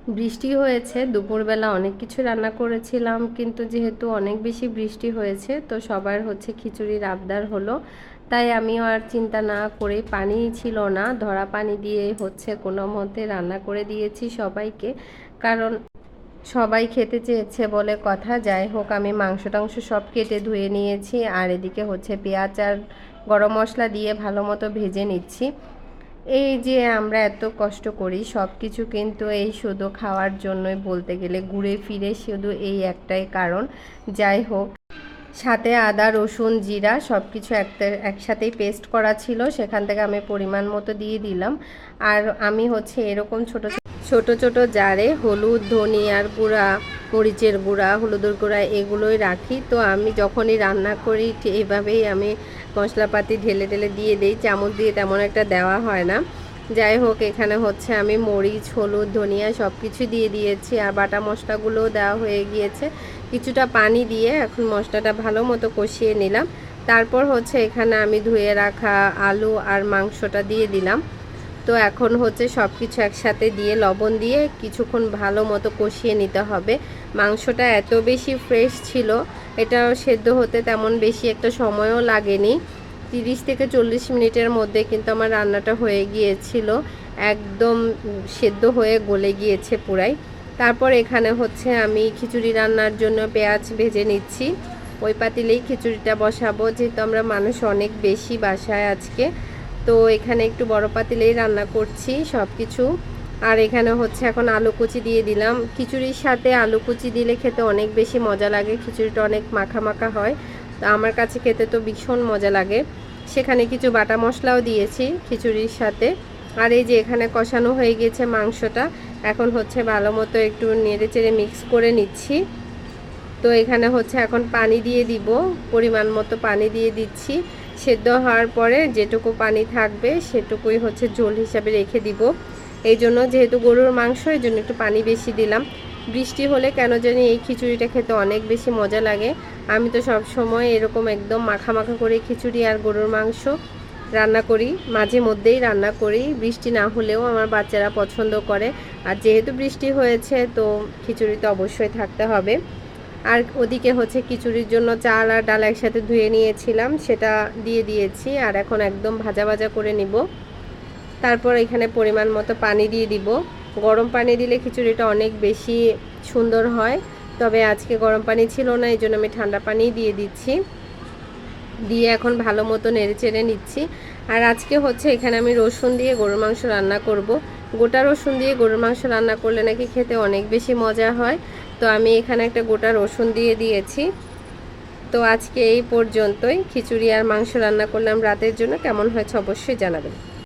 বৃষ্টি হয়েছে, দুপুরবেলা অনেক কিছু রান্না করেছিলাম, কিন্তু যেহেতু অনেক বেশি বৃষ্টি হয়েছে তো সবার হচ্ছে খিচুড়ির আবদার হলো। তাই আমিও আর চিন্তা না করে, পানি ছিল না, ধরা পানি দিয়ে হচ্ছে কোনো মতে রান্না করে দিয়েছি সবাইকে। কারণ সবাই খেতে চেয়েছে বলে কথা। যাই হোক, আমি মাংস টাংস সব কেটে ধুয়ে নিয়েছি, আর এদিকে হচ্ছে পেঁয়াজ আর গরম মশলা দিয়ে ভালো মতো ভেজে নিচ্ছি। এই যে আমরা এত কষ্ট করি সব কিছু কিন্তু এই শুধু খাওয়ার জন্যই, বলতে গেলে ঘুরে ফিরে শুধু এই একটাই কারণ। যাই হোক, সাথে আদা রসুন জিরা সব কিছু একসাথেই পেস্ট করা ছিল, সেখান থেকে আমি পরিমাণ মতো দিয়ে দিলাম। আর আমি হচ্ছে এরকম ছোট ছোট ছোট জারে হলুদ, ধনিয়ার গুঁড়া, মরিচের গুঁড়া, হলুদের গুঁড়া এগুলোই রাখি। তো আমি যখনই রান্না করি এভাবেই আমি মশলাপাতি ঢেলে ঢেলে দিয়ে দিই, চামচ দিয়ে তেমন একটা দেওয়া হয় না। যাই হোক, এখানে হচ্ছে আমি মরিচ, হলুদ, ধনিয়া সব কিছু দিয়ে দিয়েছি, আর বাটা মশলাগুলোও দেওয়া হয়ে গিয়েছে। কিছুটা পানি দিয়ে এখন মশলাটা ভালো মতো কষিয়ে নিলাম। তারপর হচ্ছে এখানে আমি ধুয়ে রাখা আলু আর মাংসটা দিয়ে দিলাম। তো এখন হচ্ছে সব কিছু একসাথে দিয়ে লবণ দিয়ে কিছুক্ষণ ভালো মতো কষিয়ে নিতে হবে। মাংসটা এত বেশি ফ্রেশ ছিল, এটা সেদ্ধ হতে তেমন বেশি একটা সময়ও লাগেনি। 30 থেকে 40 মিনিটের মধ্যে কিন্তু আমার রান্নাটা হয়ে গিয়েছিল, একদম সেদ্ধ হয়ে গলে গিয়েছে পুরাই। তারপর এখানে হচ্ছে আমি খিচুড়ি রান্নার জন্য পেঁয়াজ ভেজে নিচ্ছি। ওই পাতিলেই খিচুড়িটা বসাবো, যেহেতু আমরা মানুষ অনেক বেশি বাসায় আজকে। তো এখানে একটু বড় পাতিলেই রান্না করছি সব কিছু। আর এখানে হচ্ছে এখন আলু কুচি দিয়ে দিলাম। খিচুড়ির সাথে আলু কুচি দিলে খেতে অনেক বেশি মজা লাগে, খিচুড়িটা অনেক মাখা মাখা হয়। তো আমার কাছে খেতে তো ভীষণ মজা লাগে। সেখানে কিছু বাটা মশলাও দিয়েছি খিচুড়ির সাথে। আর এই যে এখানে কষানো হয়ে গেছে মাংসটা, এখন হচ্ছে ভালো মতো একটু নেড়ে চেড়ে মিক্স করে নিচ্ছি। তো এখানে হচ্ছে এখন পানি দিয়ে দিব, পরিমাণ মতো পানি দিয়ে দিচ্ছি। সেদ্ধ হওয়ার পরে যেটুকু পানি থাকবে সেটুকুই হচ্ছে ঝোল হিসাবে রেখে দিব। এই জন্য, যেহেতু গরুর মাংস, এই জন্য একটু পানি বেশি দিলাম। বৃষ্টি হলে কেন জানি এই খিচুড়িটা খেতে অনেক বেশি মজা লাগে। আমি তো সব সময় এরকম একদম মাখা মাখা করে খিচুড়ি আর গরুর মাংস রান্না করি, মাঝে মধ্যেই রান্না করি। বৃষ্টি না হলেও আমার বাচ্চারা পছন্দ করে। আর যেহেতু বৃষ্টি হয়েছে তো খিচুড়ি তো অবশ্যই থাকতে হবে। আর ওদিকে হচ্ছে খিচুড়ির জন্য চাল আর ডাল একসাথে ধুয়ে নিয়েছিলাম, সেটা দিয়ে দিয়েছি। আর এখন একদম ভাজা ভাজা করে নিব। তারপর এখানে পরিমাণ মতো পানি দিয়ে দিব। গরম পানি দিলে খিচুড়িটা অনেক বেশি সুন্দর হয়, তবে আজকে গরম পানি ছিল না, এই জন্য আমি ঠান্ডা পানি দিয়ে দিচ্ছি। দিয়ে এখন ভালো মতো নেড়ে চেড়ে নিচ্ছি। আর আজকে হচ্ছে এখানে আমি রসুন দিয়ে গরুর মাংস রান্না করব। গোটা রসুন দিয়ে গরুর মাংস রান্না করলে নাকি খেতে অনেক বেশি মজা হয়। তো আমি এখানে একটা গোটা রসুন দিয়ে দিয়েছি। তো আজকে এই পর্যন্তই। খিচুড়ি আর মাংস রান্না করলাম রাতের জন্য, কেমন হয়েছে অবশ্যই জানাবেন।